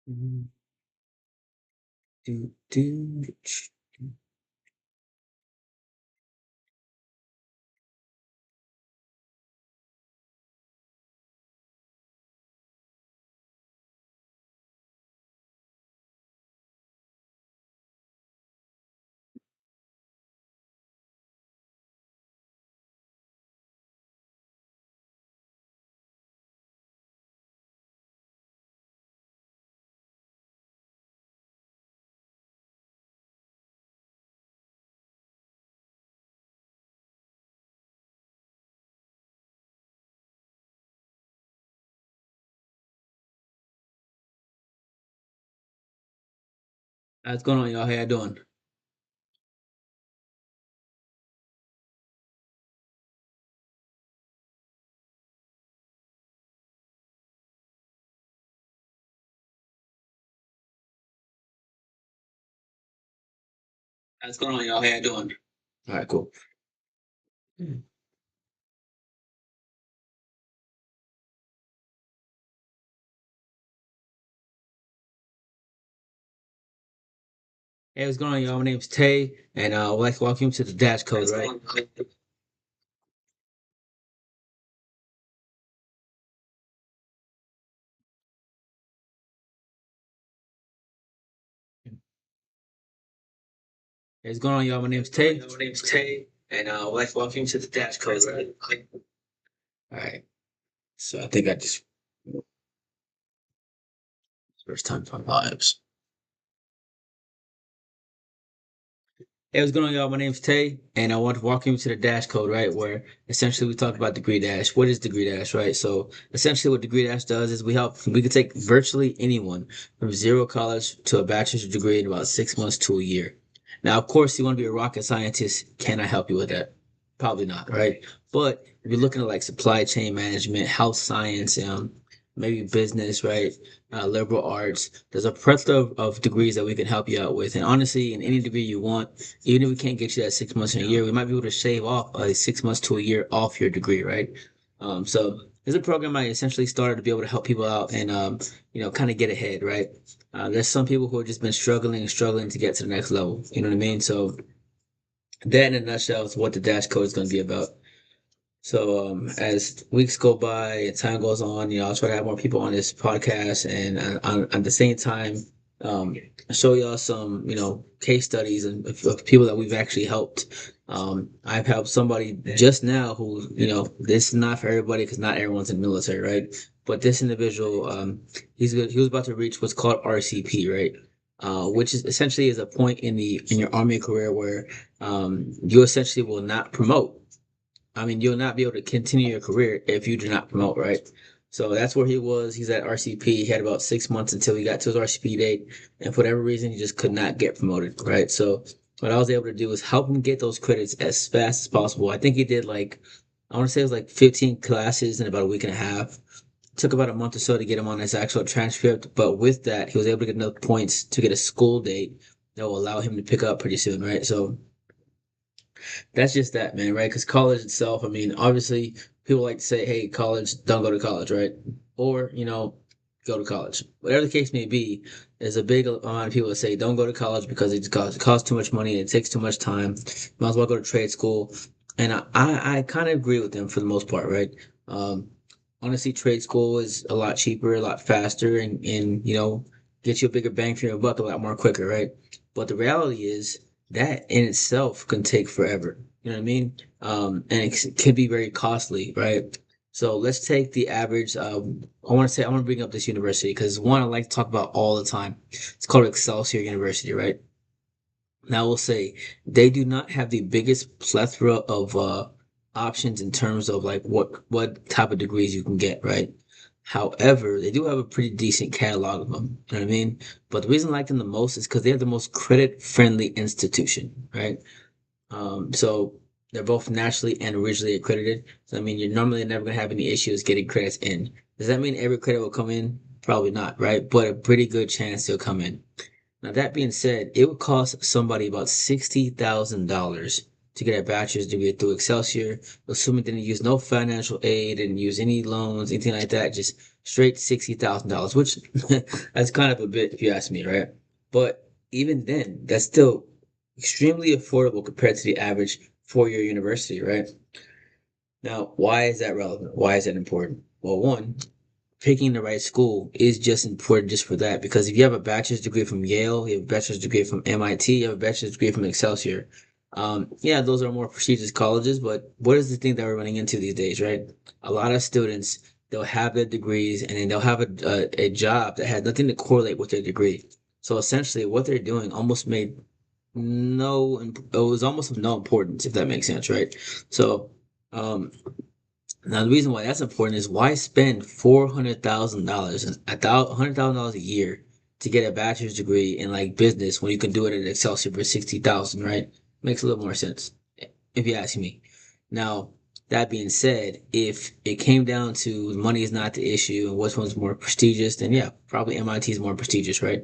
Mm, do, do, ch- What's going on, y'all? How you doing? What's going on, y'all? How you doing? All right, cool. Mm. Hey, what's going on, y'all? My name's Tay, and I'd like to welcome you to the Dash Code, right? Hey, what's going on, y'all? My name's Tay. My name's Tay, and I'd like to welcome you to the Dash Code, right? All right. So I think I just first time for lives. Hey, what's going on, y'all? My name's Tay, and I want to walk you to the Dash Code, right? Where essentially we talk about Degree Dash. What is Degree Dash, right? So essentially, what Degree Dash does is we can take virtually anyone from zero college to a bachelor's degree in about 6 months to a year. Now, of course, you want to be a rocket scientist. Can I help you with that? Probably not, right? But if you're looking at like supply chain management, health science, maybe business, right? Liberal arts. There's a plethora of degrees that we can help you out with. And honestly, in any degree you want, even if we can't get you that 6 months in a year, we might be able to shave off 6 months to a year off your degree, right? So there's a program I essentially started to be able to help people out and kind of get ahead, right? There's some people who have just been struggling and struggling to get to the next level. You know what I mean? So that in a nutshell is what the Dash Code is going to be about. So as weeks go by and time goes on, I'll try to have more people on this podcast, and at the same time, um, show y'all some, case studies of people that we've actually helped. I've helped somebody just now who, this is not for everybody because not everyone's in the military, right? But this individual, he was about to reach what's called RCP, right? Which is essentially is a point in your army career where you essentially will not promote. I mean, you'll not be able to continue your career if you do not promote, right? So that's where he was. He's at RCP. He had about 6 months until he got to his RCP date, and for whatever reason, he just could not get promoted, right? So what I was able to do was help him get those credits as fast as possible. I think he did like, I want to say it was like 15 classes in about a week and a half. It took about a month or so to get him on his actual transcript, but with that, he was able to get enough points to get a school date that will allow him to pick up pretty soon, right? So that's just that, man, right? Because college itself, I mean, obviously, people like to say, hey, college, don't go to college, right? Or, go to college. Whatever the case may be, there's a big amount of people that say, don't go to college because it costs too much money and it takes too much time. Might as well go to trade school. And I kind of agree with them for the most part, right? Um, Honestly, trade school is a lot cheaper, a lot faster, and get you a bigger bang for your buck a lot more quicker, right? But the reality is, that in itself can take forever. You know what I mean? And it can be very costly, right? So let's take the average. I want to bring up this university because one I like to talk about all the time. It's called Excelsior University, right? Now I will say they do not have the biggest plethora of options in terms of like what type of degrees you can get, right? However, they do have a pretty decent catalog of them. You know what I mean? But the reason I like them the most is because they're the most credit friendly institution, right? So they're both nationally and regionally accredited. So I mean, you're normally never gonna have any issues getting credits in. Does that mean every credit will come in? Probably not, right? But a pretty good chance they'll come in. Now that being said, it would cost somebody about $60,000 to get a bachelor's degree through Excelsior, assuming they didn't use no financial aid, didn't use any loans, anything like that, just straight $60,000, which that's kind of a bit if you ask me, right? But even then, that's still extremely affordable compared to the average four-year university, right? Now, why is that relevant? Why is that important? Well, one, picking the right school is just important just for that. Because if you have a bachelor's degree from Yale, you have a bachelor's degree from MIT, you have a bachelor's degree from Excelsior. Yeah, those are more prestigious colleges, but what is the thing that we're running into these days, right? A lot of students, they'll have their degrees and then they'll have a job that has nothing to correlate with their degree. So essentially, what they're doing almost made no, it was almost of no importance, if that makes sense, right? So, um, now, the reason why that's important is why spend $400,000, $100,000 a year to get a bachelor's degree in like business when you can do it at Excelsior for 60,000, right? Makes a little more sense, if you ask me. Now, that being said, if it came down to money is not the issue and which one's more prestigious, then yeah, probably MIT is more prestigious, right?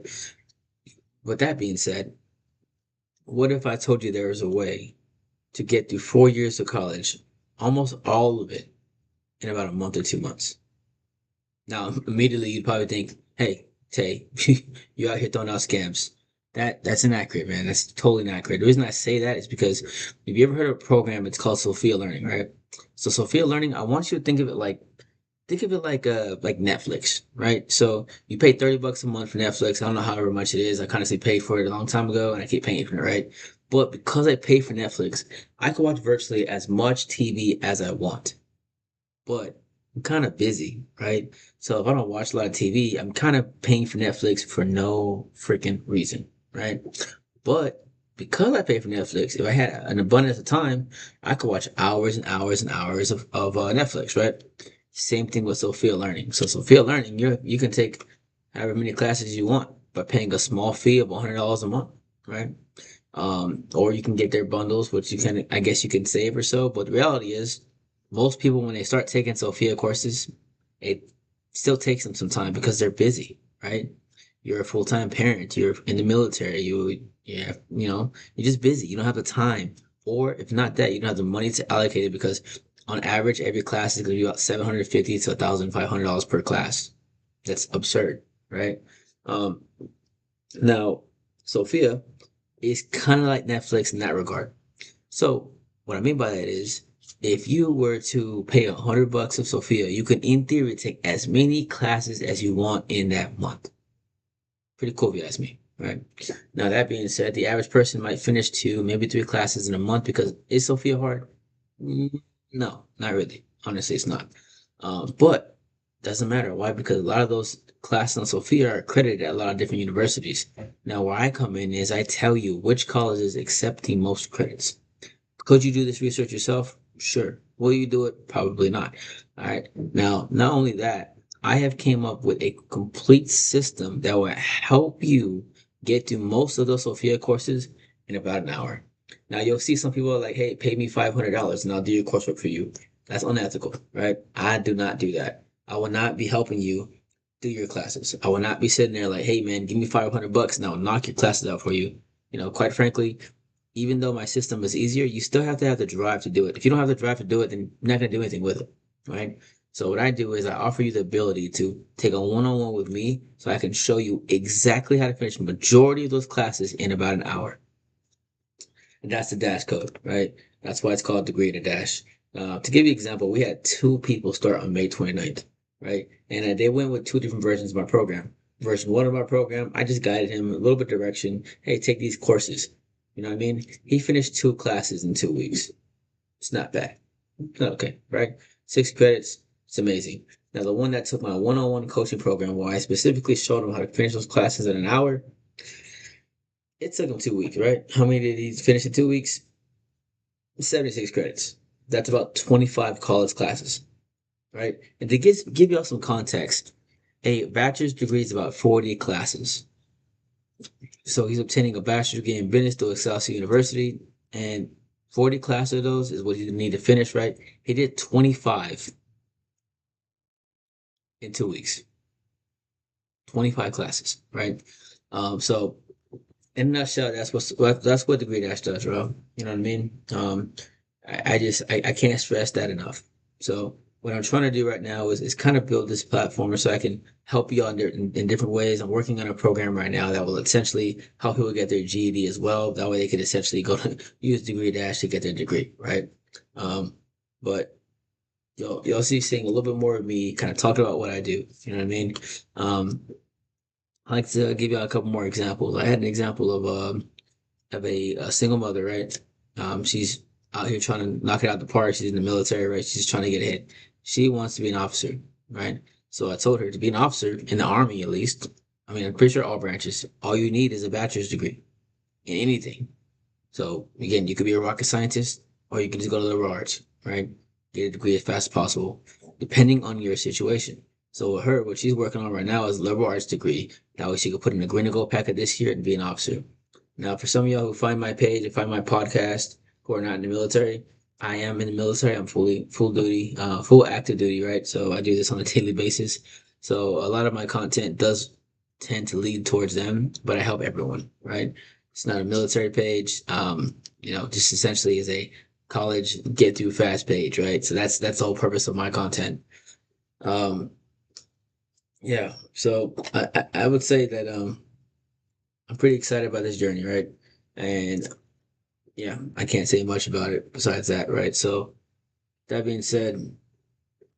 With that being said, what if I told you there was a way to get through 4 years of college, almost all of it, in about a month or 2 months? Now, immediately you'd probably think, "Hey, Tay, you out here throwing out scams." That's inaccurate, man. That's totally inaccurate. The reason I say that is because if you ever heard of a program, it's called Sophia Learning, right? So Sophia Learning, I want you to think of it like Netflix, right? So you pay $30 a month for Netflix. I don't know however much it is. I kind of say paid for it a long time ago, and I keep paying for it, right? But because I pay for Netflix, I can watch virtually as much TV as I want, but I'm kind of busy, right? So if I don't watch a lot of TV, I'm kind of paying for Netflix for no freaking reason, right? But because I pay for Netflix, if I had an abundance of time, I could watch hours and hours and hours of Netflix, right? Same thing with Sophia Learning. So Sophia Learning, you can take however many classes you want by paying a small fee of $100 a month, right? Or you can get their bundles, which you can, I guess you can save or so. But the reality is, most people when they start taking Sophia courses, it still takes them some time because they're busy, right? You're a full-time parent, you're in the military, yeah, you're just busy. You don't have the time. Or if not that, you don't have the money to allocate it because on average, every class is going to be about $750 to $1,500 per class. That's absurd, right? Um, Now, Sophia is kind of like Netflix in that regard. So what I mean by that is, if you were to pay $100 of Sophia, you could, in theory, take as many classes as you want in that month. Pretty cool if you ask me, right? Now that being said, the average person might finish two, maybe three classes in a month because is Sophia hard? No, not really. Honestly, it's not. But doesn't matter. Why? Because a lot of those classes on Sophia are accredited at a lot of different universities. Now, where I come in is I tell you which colleges accept the most credits. Could you do this research yourself? Sure. Will you do it? Probably not. All right. Now, not only that, I have came up with a complete system that will help you get through most of those Sophia courses in about an hour. Now, you'll see some people are like, "Hey, pay me $500 and I'll do your coursework for you." That's unethical, right? I do not do that. I will not be helping you do your classes. I will not be sitting there like, "Hey, man, give me $500 and I'll knock your classes out for you." Quite frankly, even though my system is easier, you still have to have the drive to do it. If you don't have the drive to do it, then you're not going to do anything with it, right? So what I do is I offer you the ability to take a one-on-one with me so I can show you exactly how to finish the majority of those classes in about an hour. And that's the Dash code, right? That's why it's called Degree Dash. To give you an example, we had two people start on May 29th, right? And they went with two different versions of my program. Version one of my program, I just guided him a little bit of direction. Hey, take these courses. You know what I mean? He finished two classes in 2 weeks. It's not bad. Okay, right? 6 credits. It's amazing. Now, the one that took my one-on-one coaching program, where I specifically showed him how to finish those classes in an hour, it took him 2 weeks, right? How many did he finish in 2 weeks? 76 credits. That's about 25 college classes, right? And to give y'all some context, a bachelor's degree is about 40 classes. So he's obtaining a bachelor's degree in business through Excelsior University, and 40 classes of those is what he need to finish, right? He did 25 in 2 weeks, 25 classes, right? So in a nutshell, that's what Degree Dash does, bro. You know what I mean? I can't stress that enough. So what I'm trying to do right now is kind of build this platform so I can help you in different ways. I'm working on a program right now that will essentially help people get their GED as well. That way they could essentially go to use Degree Dash to get their degree, right? Um, but you'll see seeing a little bit more of me kind of talk about what I do. You know what I mean? Um, I like to give you a couple more examples. I had an example of a single mother, right? She's out here trying to knock it out the park. She's in the military, right? She's trying to get ahead. She wants to be an officer, right? So I told her to be an officer in the army, at least. I mean, I'm pretty sure all branches. All you need is a bachelor's degree in anything. So again, you could be a rocket scientist, or you can just go to liberal arts, right? Get a degree as fast as possible, depending on your situation. So with her, what she's working on right now is a liberal arts degree. That way she could put in a green and gold packet this year and be an officer. Now, for some of y'all who find my page and find my podcast who are not in the military, I am in the military. I'm full duty, full active duty, right? So I do this on a daily basis. So a lot of my content does tend to lead towards them, but I help everyone, right? It's not a military page. Just essentially is a college get through fast page, right? So that's the whole purpose of my content. Um, yeah. So I would say that I'm pretty excited about this journey, right? And yeah, I can't say much about it besides that, right? So that being said,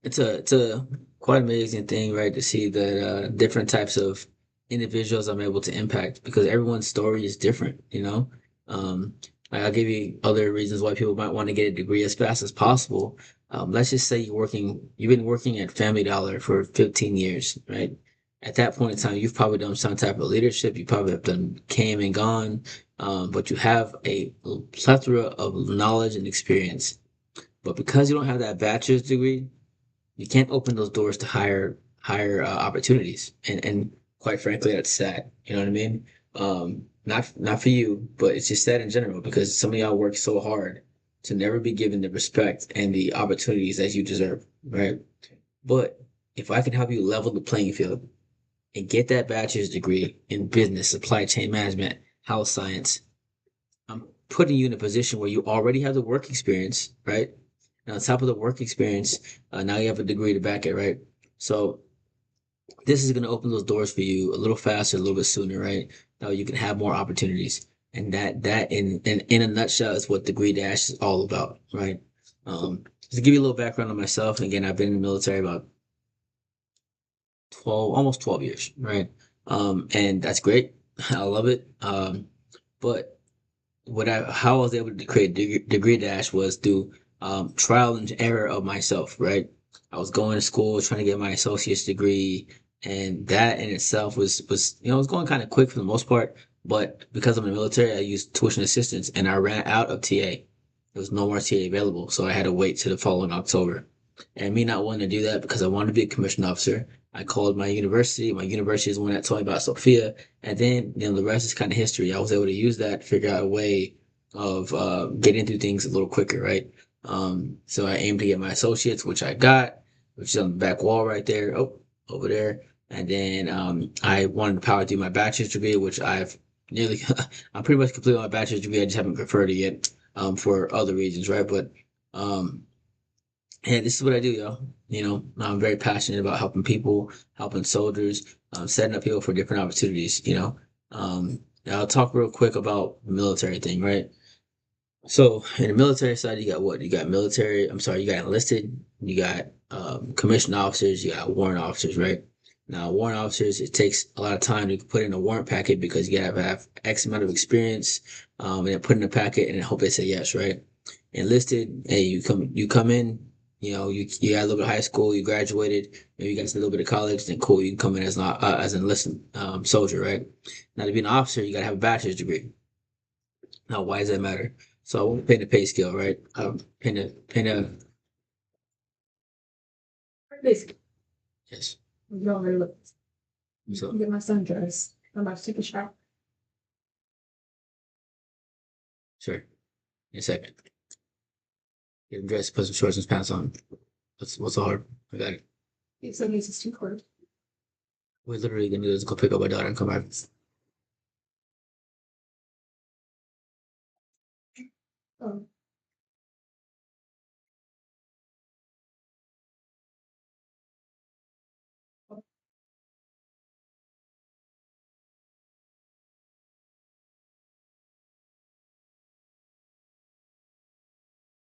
it's a quite amazing thing, right, to see that different types of individuals I'm able to impact because everyone's story is different, you know. Um, like I'll give you other reasons why people might want to get a degree as fast as possible. Let's just say you've been working at Family Dollar for 15 years, right? At that point in time, you've probably done some type of leadership. You probably have done came and gone, but you have a plethora of knowledge and experience. But because you don't have that bachelor's degree, you can't open those doors to higher opportunities, and quite frankly, that's sad. You know what I mean? Not for you, but it's just sad in general because some of y'all work so hard to never be given the respect and the opportunities that you deserve, right? But if I can help you level the playing field and get that bachelor's degree in business, supply chain management, health science, I'm putting you in a position where you already have the work experience, right? And on top of the work experience, now you have a degree to back it, right? So this is going to open those doors for you a little faster, a little bit sooner, right? Now you can have more opportunities, and that in a nutshell is what Degree Dash is all about, right? Just to give you a little background on myself, again, I've been in the military about almost 12 years, right? And that's great. I love it. But how I was able to create Degree Dash was through trial and error of myself, right? I was going to school trying to get my associate's degree, and that in itself was it was going kind of quick for the most part. But because I'm in the military, I used tuition assistance, and I ran out of TA. There was no more TA available, so I had to wait to the following October. And me not wanting to do that because I wanted to be a commissioned officer, I called my university. My university is the one that told me about Sophia, and then the rest is kind of history. I was able to use that to figure out a way of getting through things a little quicker, right? So I aimed to get my associates, which I got, which is on the back wall right there, oh, over there. And then I wanted to power through my bachelor's degree, which I've nearly, I'm pretty much completed my bachelor's degree. I just haven't conferred it yet for other reasons, right? But um, yeah, this is what I do, y'all. I'm very passionate about helping people, helping soldiers, setting up people for different opportunities. I'll talk real quick about the military thing, right? So in the military side, you got what? You got military. I'm sorry, you got enlisted. You got commissioned officers. You got warrant officers, right? Now, warrant officers, it takes a lot of time to put in a warrant packet because you gotta have X amount of experience, and then put in a packet and then hope they say yes, right? Enlisted, hey, you come in, you got a little bit of high school, you graduated, maybe you got a little bit of college, then cool, you can come in as not as an enlisted soldier, right? Now to be an officer, you gotta have a bachelor's degree. Now, why does that matter? So I won't paint a pay scale, right? Paint a Basically, yes. you don't really look. So Get my son dressed. I'm about to take a shower. sure, in a second. Get him dressed, put some shorts and pants on. What's so hard? I got it. He said he's too cold. We're literally gonna do is go pick up my daughter and come back. Oh,